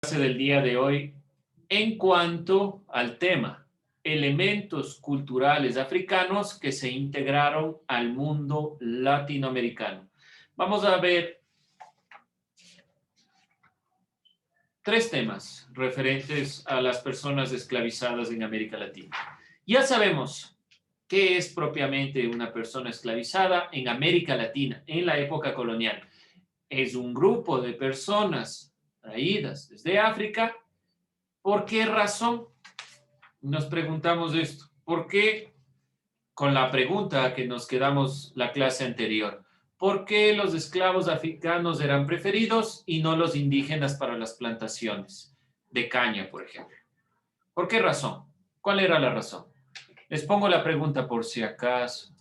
Del día de hoy en cuanto al tema elementos culturales africanos que se integraron al mundo latinoamericano. Vamos a ver tres temas referentes a las personas esclavizadas en América Latina. Ya sabemos qué es propiamente una persona esclavizada en América Latina en la época colonial. Es un grupo de personas traídas desde África. ¿Por qué razón? Nos preguntamos esto. ¿Por qué? Con la pregunta que nos quedamos la clase anterior. ¿Por qué los esclavos africanos eran preferidos y no los indígenas para las plantaciones de caña, por ejemplo? ¿Por qué razón? ¿Cuál era la razón? Les pongo la pregunta por si acaso.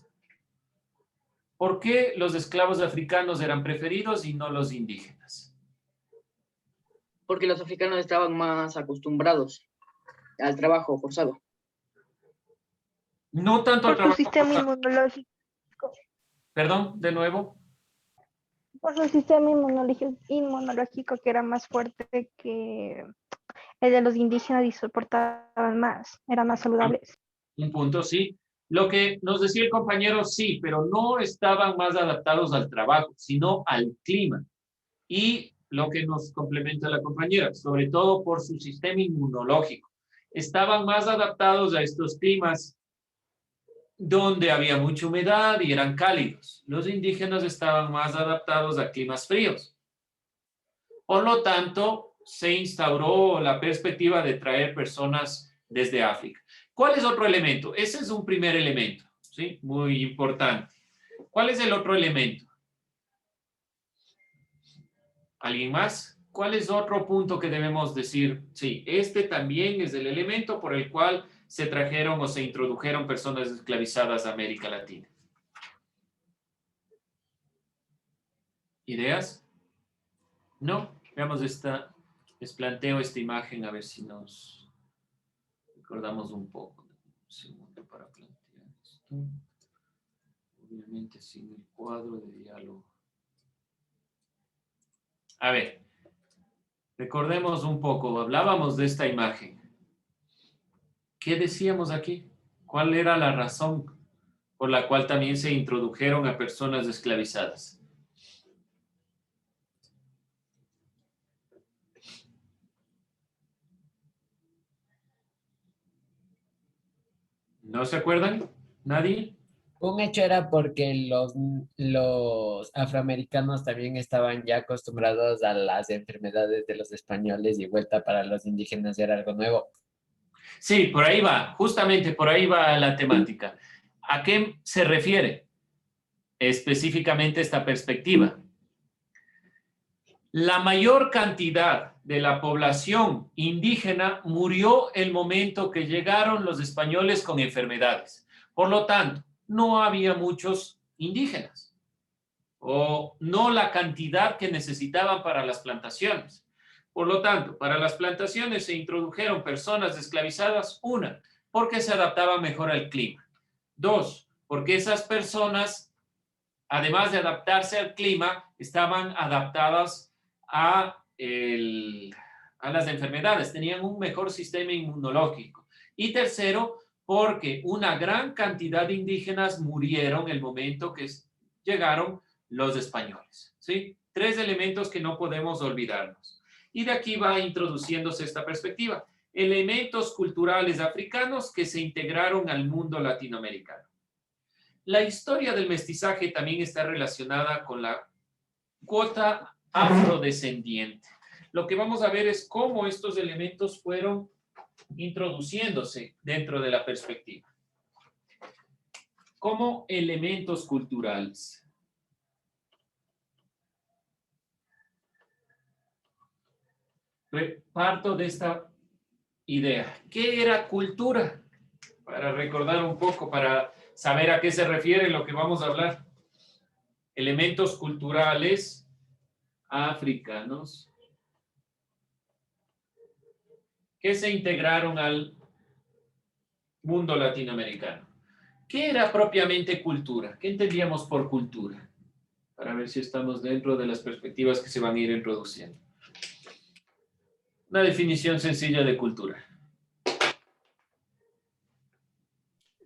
¿Por qué los esclavos africanos eran preferidos y no los indígenas? Porque los africanos estaban más acostumbrados al trabajo forzado. No tanto al Por su trabajo sistema forzado. inmunológico. Perdón, de nuevo. Por su sistema inmunológico que era más fuerte que el de los indígenas y soportaban más, eran más saludables. Un punto, sí. Lo que nos decía el compañero, sí, pero no estaban más adaptados al trabajo, sino al clima. Y lo que nos complementa la compañera, sobre todo por su sistema inmunológico. Estaban más adaptados a estos climas donde había mucha humedad y eran cálidos. Los indígenas estaban más adaptados a climas fríos. Por lo tanto, se instauró la perspectiva de traer personas desde África. ¿Cuál es otro elemento? Ese es un primer elemento, ¿sí? Muy importante. ¿Cuál es el otro elemento? ¿Alguien más? ¿Cuál es otro punto que debemos decir? Sí, este también es el elemento por el cual se trajeron o se introdujeron personas esclavizadas a América Latina. ¿Ideas? ¿No? Veamos esta, les planteo esta imagen a ver si nos recordamos un poco. Un segundo para plantear esto. Obviamente sin el cuadro de diálogo. A ver, recordemos un poco, hablábamos de esta imagen. ¿Qué decíamos aquí? ¿Cuál era la razón por la cual también se introdujeron a personas esclavizadas? ¿No se acuerdan? ¿Nadie? Un hecho era porque los afroamericanos también estaban ya acostumbrados a las enfermedades de los españoles y vuelta para los indígenas era algo nuevo. Sí, por ahí va, justamente por ahí va la temática. ¿A qué se refiere específicamente esta perspectiva? La mayor cantidad de la población indígena murió el momento que llegaron los españoles con enfermedades. Por lo tanto, no había muchos indígenas o no la cantidad que necesitaban para las plantaciones. Por lo tanto, para las plantaciones se introdujeron personas esclavizadas, una, porque se adaptaban mejor al clima. Dos, porque esas personas, además de adaptarse al clima, estaban adaptadas a las enfermedades, tenían un mejor sistema inmunológico. Y tercero, porque una gran cantidad de indígenas murieron el momento que llegaron los españoles, ¿sí? Tres elementos que no podemos olvidarnos. Y de aquí va introduciéndose esta perspectiva. Elementos culturales africanos que se integraron al mundo latinoamericano. La historia del mestizaje también está relacionada con la cuota afrodescendiente. Lo que vamos a ver es cómo estos elementos fueron introduciéndose dentro de la perspectiva. Como elementos culturales. Parto de esta idea. ¿Qué era cultura? Para recordar un poco, para saber a qué se refiere lo que vamos a hablar. Elementos culturales africanos que se integraron al mundo latinoamericano. ¿Qué era propiamente cultura? ¿Qué entendíamos por cultura? Para ver si estamos dentro de las perspectivas que se van a ir introduciendo. Una definición sencilla de cultura.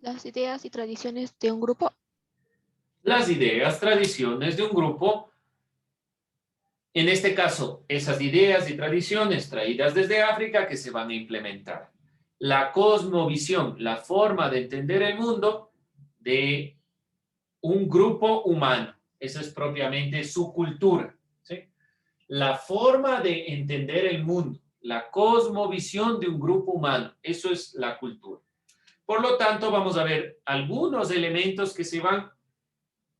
Las ideas y tradiciones de un grupo. Las ideas, tradiciones de un grupo, en este caso, esas ideas y tradiciones traídas desde África que se van a implementar. La cosmovisión, la forma de entender el mundo de un grupo humano. Esa es propiamente su cultura, ¿sí? La forma de entender el mundo, la cosmovisión de un grupo humano, eso es la cultura. Por lo tanto, vamos a ver algunos elementos que se van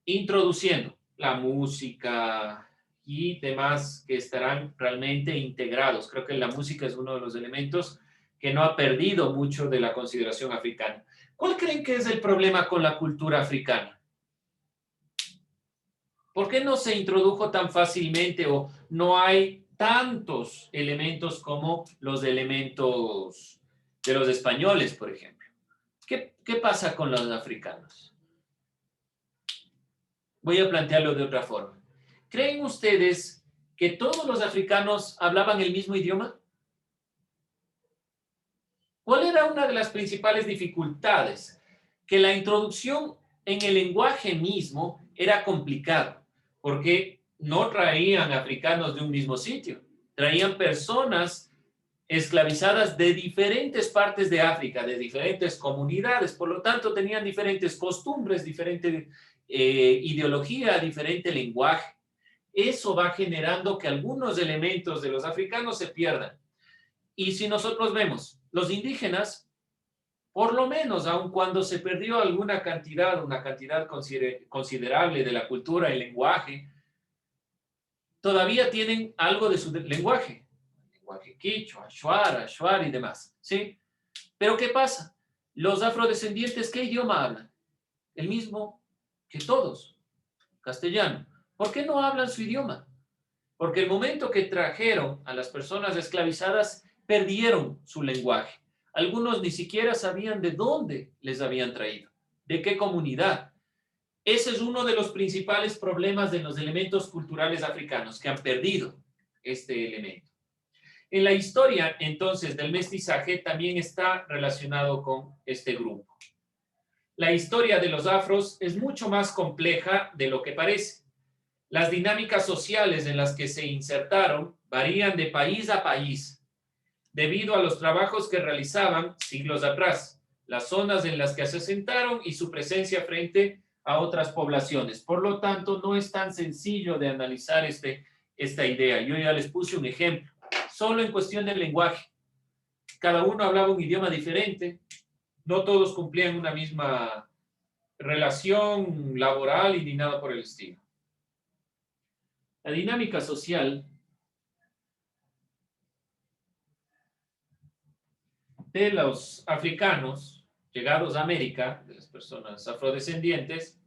introduciendo, la música y demás que estarán realmente integrados. Creo que la música es uno de los elementos que no ha perdido mucho de la consideración africana. ¿Cuál creen que es el problema con la cultura africana? ¿Por qué no se introdujo tan fácilmente o no hay tantos elementos como los elementos de los españoles, por ejemplo? ¿Qué pasa con los africanos? Voy a plantearlo de otra forma. ¿Creen ustedes que todos los africanos hablaban el mismo idioma? ¿Cuál era una de las principales dificultades? Que la introducción en el lenguaje mismo era complicado, porque no traían africanos de un mismo sitio, traían personas esclavizadas de diferentes partes de África, de diferentes comunidades, por lo tanto tenían diferentes costumbres, diferente ideología, diferente lenguaje. Eso va generando que algunos elementos de los africanos se pierdan. Y si nosotros vemos, los indígenas, por lo menos, aun cuando se perdió alguna cantidad, una cantidad considerable de la cultura y lenguaje, todavía tienen algo de su lenguaje. Lenguaje quichua, shuar y demás, ¿sí? Pero ¿qué pasa? Los afrodescendientes, ¿qué idioma hablan? El mismo que todos, castellano. ¿Por qué no hablan su idioma? Porque el momento que trajeron a las personas esclavizadas, perdieron su lenguaje. Algunos ni siquiera sabían de dónde les habían traído, de qué comunidad. Ese es uno de los principales problemas de los elementos culturales africanos, que han perdido este elemento. En la historia, entonces, del mestizaje también está relacionado con este grupo. La historia de los afros es mucho más compleja de lo que parece. Las dinámicas sociales en las que se insertaron varían de país a país, debido a los trabajos que realizaban siglos atrás, las zonas en las que se asentaron y su presencia frente a otras poblaciones. Por lo tanto, no es tan sencillo de analizar esta idea. Yo ya les puse un ejemplo, solo en cuestión del lenguaje. Cada uno hablaba un idioma diferente, no todos cumplían una misma relación laboral y ni nada por el estilo. La dinámica social de los africanos llegados a América, de las personas afrodescendientes,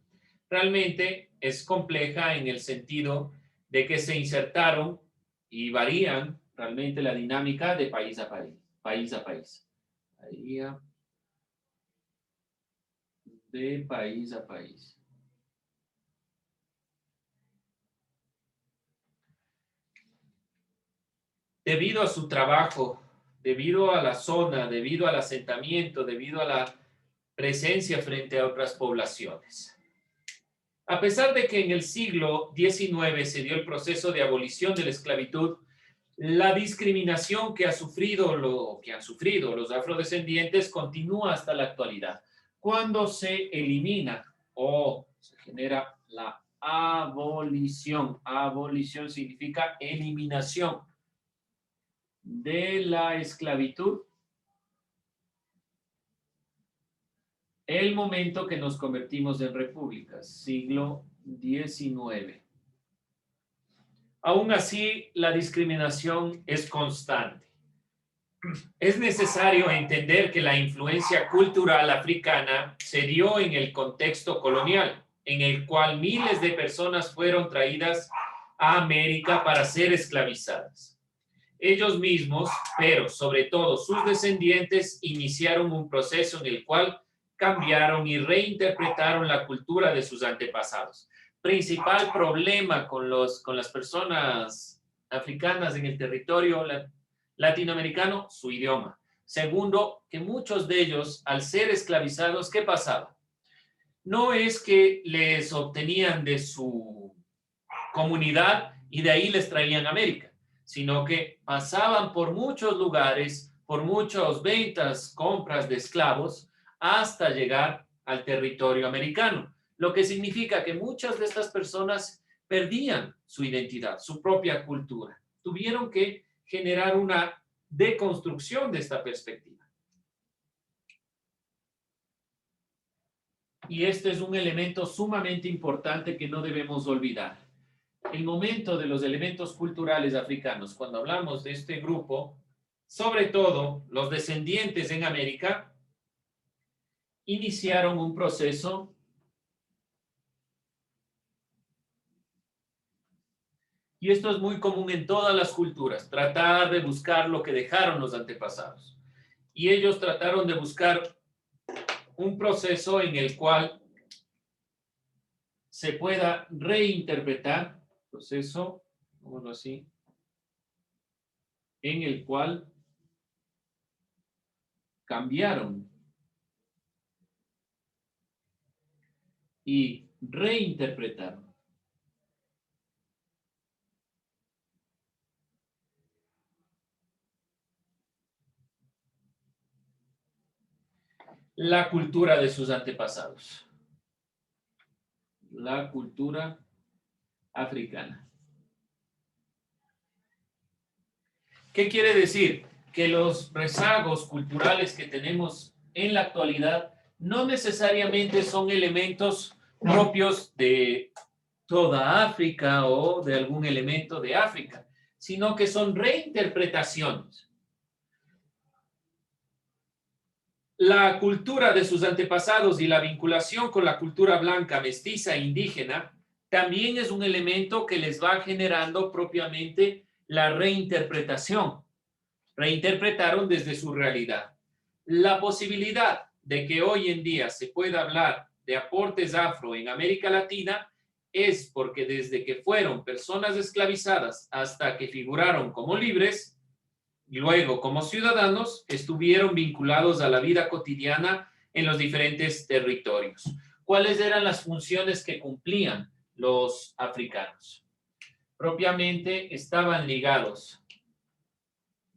realmente es compleja en el sentido de que se insertaron y varían realmente la dinámica de país a país. Varía de país a país. Debido a su trabajo, debido a la zona, debido al asentamiento, debido a la presencia frente a otras poblaciones. A pesar de que en el siglo XIX se dio el proceso de abolición de la esclavitud, la discriminación que han sufrido los afrodescendientes continúa hasta la actualidad. Cuando se elimina o se genera la abolición significa eliminación de la esclavitud, el momento que nos convertimos en repúblicas, siglo XIX. Aún así, la discriminación es constante. Es necesario entender que la influencia cultural africana se dio en el contexto colonial, en el cual miles de personas fueron traídas a América para ser esclavizadas. Ellos mismos, pero sobre todo sus descendientes, iniciaron un proceso en el cual cambiaron y reinterpretaron la cultura de sus antepasados. Principal problema con las personas africanas en el territorio latinoamericano, su idioma. Segundo, que muchos de ellos, al ser esclavizados, ¿qué pasaba? No es que les obtenían de su comunidad y de ahí les traían a América, sino que pasaban por muchos lugares, por muchas ventas, compras de esclavos, hasta llegar al territorio americano. Lo que significa que muchas de estas personas perdían su identidad, su propia cultura. Tuvieron que generar una deconstrucción de esta perspectiva. Y este es un elemento sumamente importante que no debemos olvidar. El momento de los elementos culturales africanos, cuando hablamos de este grupo, sobre todo los descendientes en América, iniciaron un proceso y esto es muy común en todas las culturas, tratar de buscar lo que dejaron los antepasados. Y ellos trataron de buscar un proceso en el cual se pueda reinterpretar, proceso, digámoslo así, en el cual cambiaron y reinterpretaron la cultura de sus antepasados, la cultura africana. ¿Qué quiere decir? Que los rezagos culturales que tenemos en la actualidad no necesariamente son elementos propios de toda África o de algún elemento de África, sino que son reinterpretaciones. La cultura de sus antepasados y la vinculación con la cultura blanca, mestiza e indígena también es un elemento que les va generando propiamente la reinterpretación. Reinterpretaron desde su realidad. La posibilidad de que hoy en día se pueda hablar de aportes afro en América Latina es porque desde que fueron personas esclavizadas hasta que figuraron como libres, y luego como ciudadanos, estuvieron vinculados a la vida cotidiana en los diferentes territorios. ¿Cuáles eran las funciones que cumplían los africanos? Propiamente estaban ligados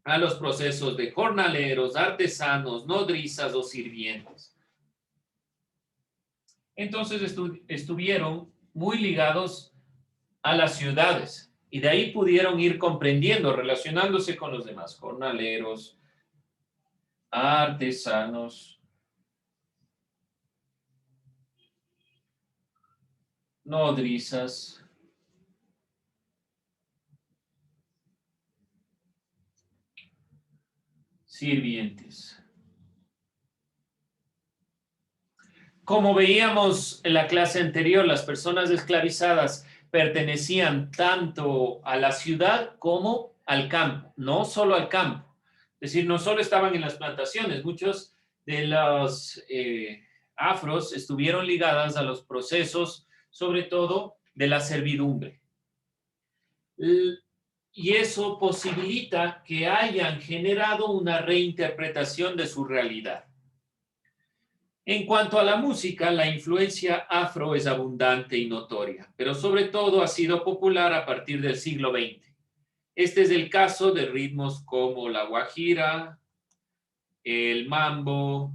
a los procesos de jornaleros, artesanos, nodrizas o sirvientes. Entonces estuvieron muy ligados a las ciudades y de ahí pudieron ir comprendiendo, relacionándose con los demás, jornaleros, artesanos, nodrizas, sirvientes. Como veíamos en la clase anterior, las personas esclavizadas pertenecían tanto a la ciudad como al campo, no solo al campo. Es decir, no solo estaban en las plantaciones, muchos de los afros estuvieron ligadas a los procesos, sobre todo de la servidumbre. Y eso posibilita que hayan generado una reinterpretación de su realidad. En cuanto a la música, la influencia afro es abundante y notoria, pero sobre todo ha sido popular a partir del siglo XX. Este es el caso de ritmos como la guajira, el mambo,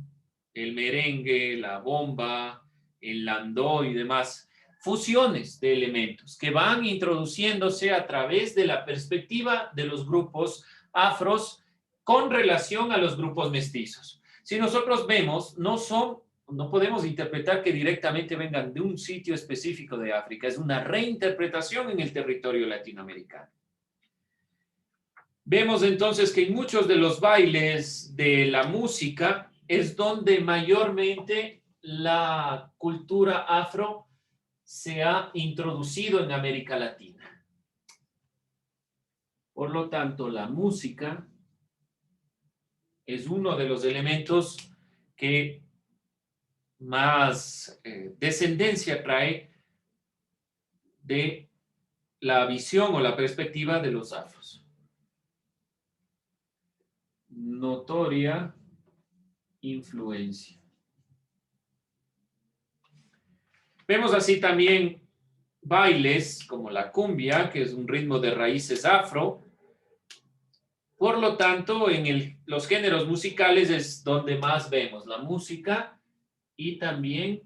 el merengue, la bomba, el landó y demás. Fusiones de elementos que van introduciéndose a través de la perspectiva de los grupos afros con relación a los grupos mestizos. Si nosotros vemos, no podemos interpretar que directamente vengan de un sitio específico de África, es una reinterpretación en el territorio latinoamericano. Vemos entonces que en muchos de los bailes de la música es donde mayormente la cultura afro se ha introducido en América Latina. Por lo tanto, la música es uno de los elementos que más descendencia trae de la visión o la perspectiva de los afros. notoria influencia. Vemos así también bailes como la cumbia, que es un ritmo de raíces afro. Por lo tanto, en los géneros musicales es donde más vemos la música y también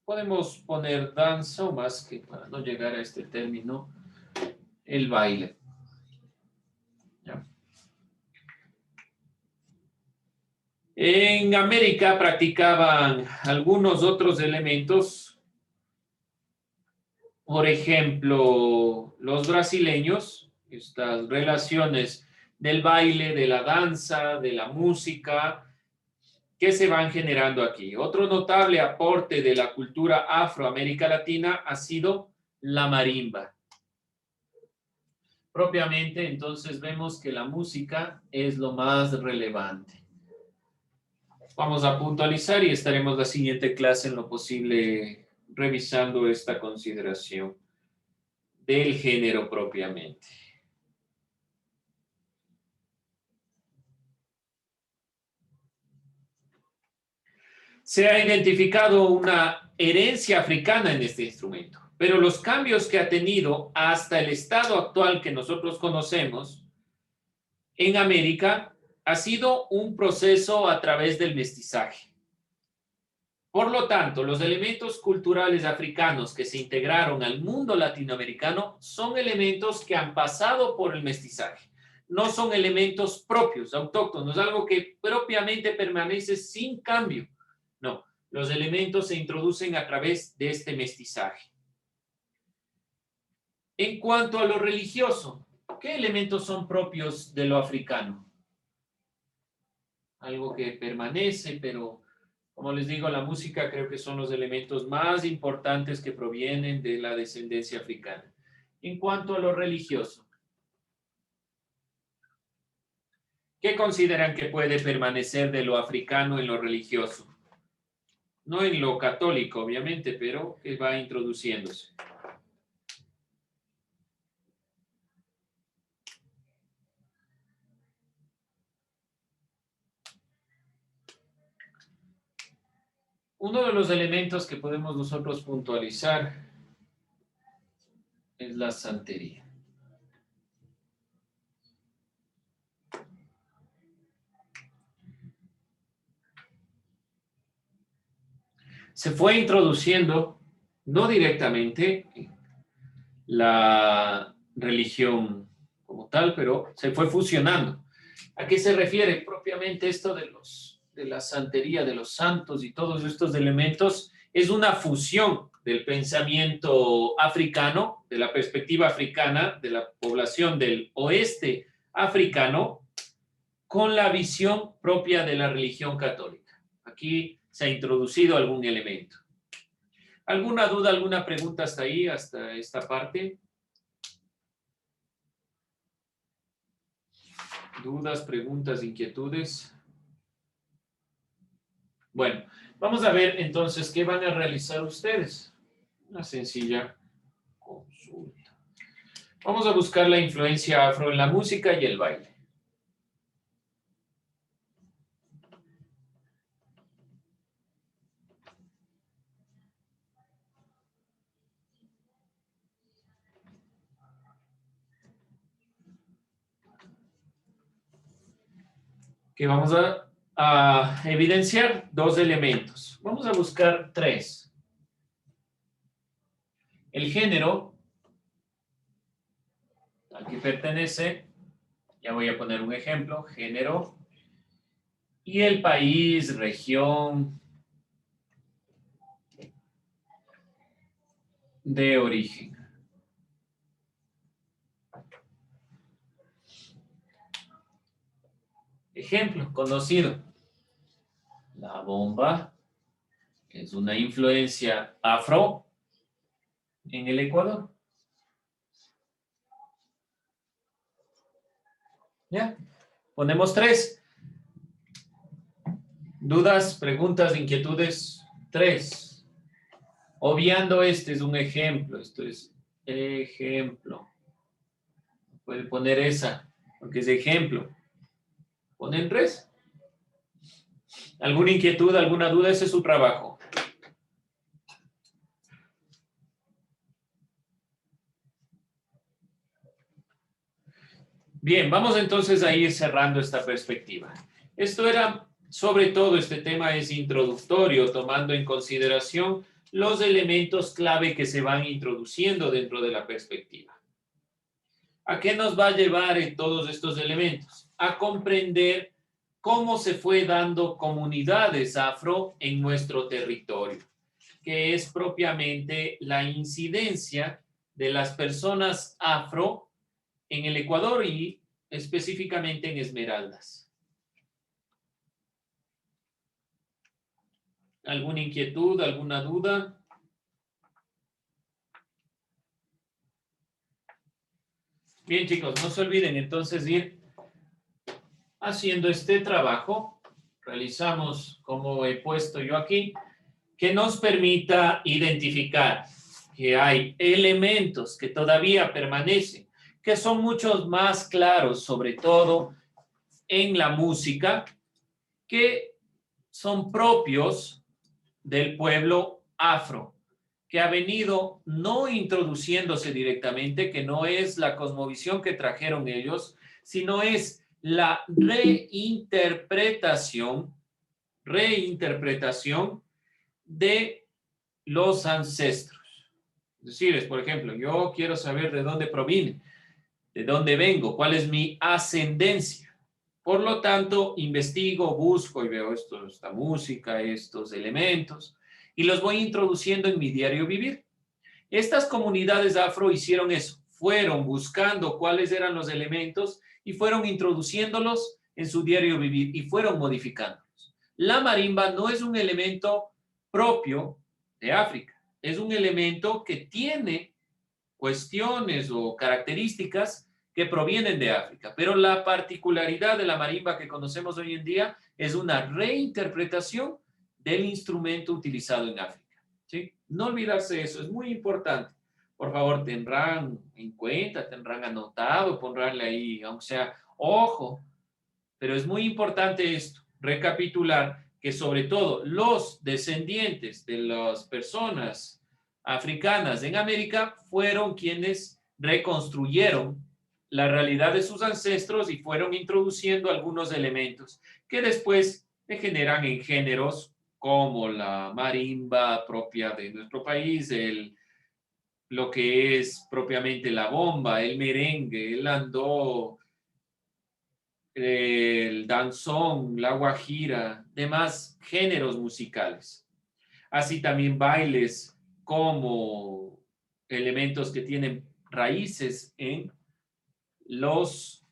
podemos poner danza, o más que para no llegar a este término, el baile. ¿Ya? En América practicaban algunos otros elementos. Por ejemplo, los brasileños, estas relaciones del baile, de la danza, de la música, que se van generando aquí. Otro notable aporte de la cultura afroamérica latina ha sido la marimba. Propiamente, entonces, vemos que la música es lo más relevante. Vamos a puntualizar y estaremos la siguiente clase en lo posible revisando esta consideración del género propiamente. Se ha identificado una herencia africana en este instrumento, pero los cambios que ha tenido hasta el estado actual que nosotros conocemos en América ha sido un proceso a través del mestizaje. Por lo tanto, los elementos culturales africanos que se integraron al mundo latinoamericano son elementos que han pasado por el mestizaje. No son elementos propios, autóctonos, algo que propiamente permanece sin cambio. No, los elementos se introducen a través de este mestizaje. En cuanto a lo religioso, ¿qué elementos son propios de lo africano? Algo que permanece, pero como les digo, la música creo que son los elementos más importantes que provienen de la descendencia africana. En cuanto a lo religioso, ¿qué consideran que puede permanecer de lo africano en lo religioso? No en lo católico, obviamente, pero que va introduciéndose. Uno de los elementos que podemos nosotros puntualizar es la santería. Se fue introduciendo, no directamente, la religión como tal, pero se fue fusionando. ¿A qué se refiere propiamente esto de la santería, de los santos y todos estos elementos? Es una fusión del pensamiento africano, de la perspectiva africana, de la población del oeste africano, con la visión propia de la religión católica. Aquí se ha introducido algún elemento. ¿Alguna duda, alguna pregunta hasta ahí, hasta esta parte? ¿Dudas, preguntas, inquietudes? Bueno, vamos a ver entonces qué van a realizar ustedes. Una sencilla consulta. Vamos a buscar la influencia afro en la música y el baile. Que vamos a evidenciar dos elementos. Vamos a buscar tres. El género al que pertenece, ya voy a poner un ejemplo, género, y el país, región de origen. Ejemplo conocido. La bomba es una influencia afro en el Ecuador. ¿Ya? Ponemos tres. ¿Dudas, preguntas, inquietudes? Tres. Obviando este es un ejemplo. Esto es ejemplo. Puede poner esa, porque es ejemplo. Ponen 3. ¿Alguna inquietud, alguna duda? Ese es su trabajo. Bien, vamos entonces a ir cerrando esta perspectiva. Esto era, sobre todo, este tema es introductorio, tomando en consideración los elementos clave que se van introduciendo dentro de la perspectiva. ¿A qué nos va a llevar en todos estos elementos? A comprender cómo se fue dando comunidades afro en nuestro territorio, que es propiamente la incidencia de las personas afro en el Ecuador y específicamente en Esmeraldas. ¿Alguna inquietud, alguna duda? Bien, chicos, no se olviden entonces ir haciendo este trabajo. Realizamos, como he puesto yo aquí, que nos permita identificar que hay elementos que todavía permanecen, que son muchos más claros, sobre todo en la música, que son propios del pueblo afro, que ha venido no introduciéndose directamente, que no es la cosmovisión que trajeron ellos, sino es la reinterpretación de los ancestros. Es decir, por ejemplo, yo quiero saber de dónde proviene, de dónde vengo, cuál es mi ascendencia. Por lo tanto, investigo, busco y veo esta música, estos elementos, y los voy introduciendo en mi diario vivir. Estas comunidades afro hicieron eso, fueron buscando cuáles eran los elementos y fueron introduciéndolos en su diario vivir y fueron modificándolos. La marimba no es un elemento propio de África, es un elemento que tiene cuestiones o características que provienen de África, pero la particularidad de la marimba que conocemos hoy en día es una reinterpretación del instrumento utilizado en África, ¿sí? No olvidarse eso, es muy importante. Por favor, tendrán en cuenta, tendrán anotado, pondránle ahí, aunque sea ojo, pero es muy importante esto, recapitular que sobre todo los descendientes de las personas africanas en América fueron quienes reconstruyeron la realidad de sus ancestros y fueron introduciendo algunos elementos que después degeneran en géneros como la marimba propia de nuestro país, lo que es propiamente la bomba, el merengue, el landó, el danzón, la guajira, demás géneros musicales. Así también bailes como elementos que tienen raíces en los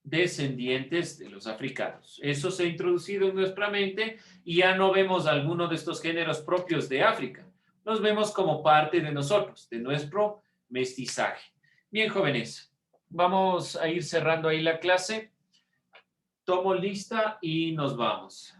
descendientes de los africanos. Eso se ha introducido en nuestra mente y ya no vemos alguno de estos géneros propios de África. Los vemos como parte de nosotros, de nuestro mestizaje. Bien, jóvenes, vamos a ir cerrando ahí la clase. Tomo lista y nos vamos.